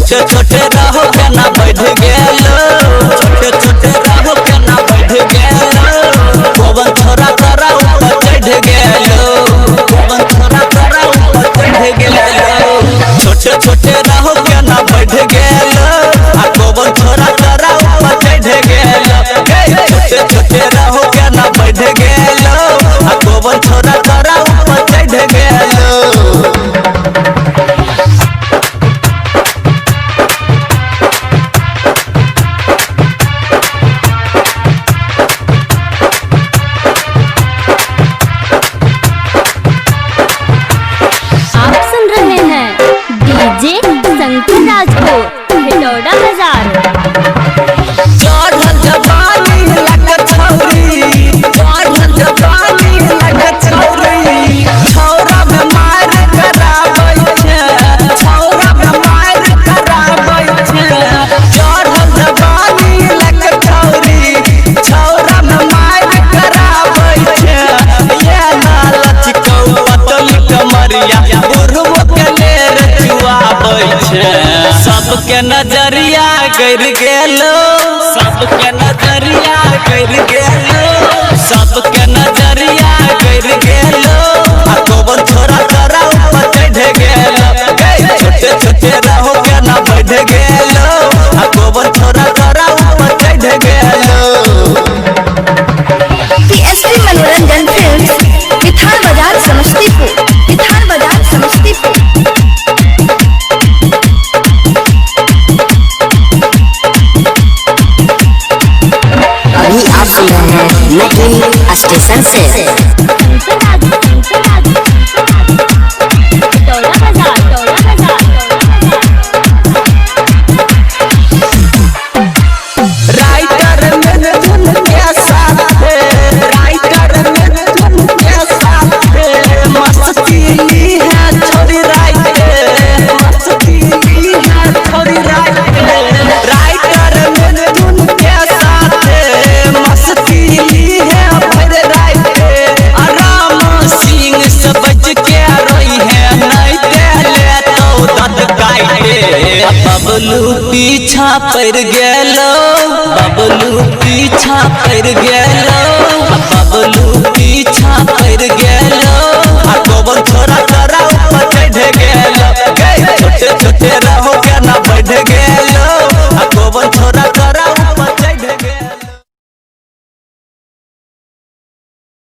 छोटे छोटे रहो के ना बढ़ गेलो, छोटे छोटे रहो के ना बढ़ गेलो, पवन छोरा तोरा ऊपर चढ़ गेलो, पवन छोरा तोरा ऊपर चढ़ गेलो, छोटे छोटे रहो के ना बढ़ गेलो, आ पवन छोरा तोरा ऊपर चढ़ गेलो, छोटे छोटे रहो के ना बढ़ गेलो, आ पवन छोरा तोरा ऊपर चढ़ गेलो। शंकर राजपूत हिटौड़ा बाजार। चढ़ल जवानी लग छौरी, चढ़ल जवानी लग छौरी, छौरा में मार कराबै छै, छौरा में मार कराबै छै, चढ़ल जवानी लग छौरी, छौरा में मार कराबै छै, ये नालच कौ पतली कमरिया बुढ़बो के लेर जुआबै छै, सबके नजरिया गिर गेलो, सबके नजरिया गिर गेलो, सबके नजरिया गिर गेलो, आ पवन छोरा तोरा ऊपर चढ़ गेलो, छोटे छोटे रहो के ना बढ़ गेलो, आ पवन छोरा तोरा ऊपर चढ़ गेलो। पीएसपी मनोरंजन फिल्म्स, विठाल बाजार समस्तीपुर, विठाल बाजार समस्तीपुर। अभी आप सुन रहे हैं नगीन स्टेशन से। राइटर में धुन के साथ, राइटर में धुन के साथ, मस्ती ली है छोरी राइटर, मस्ती ली है छोरी राइटर, राइटर में धुन के साथ, मस्ती ली है भर राइटर, राम सिंह से बच के रोई है, नहीं देले तो दत काटे, बबलू पीछा पड़ गेलो, बबलू पीछा पड़ गेलो।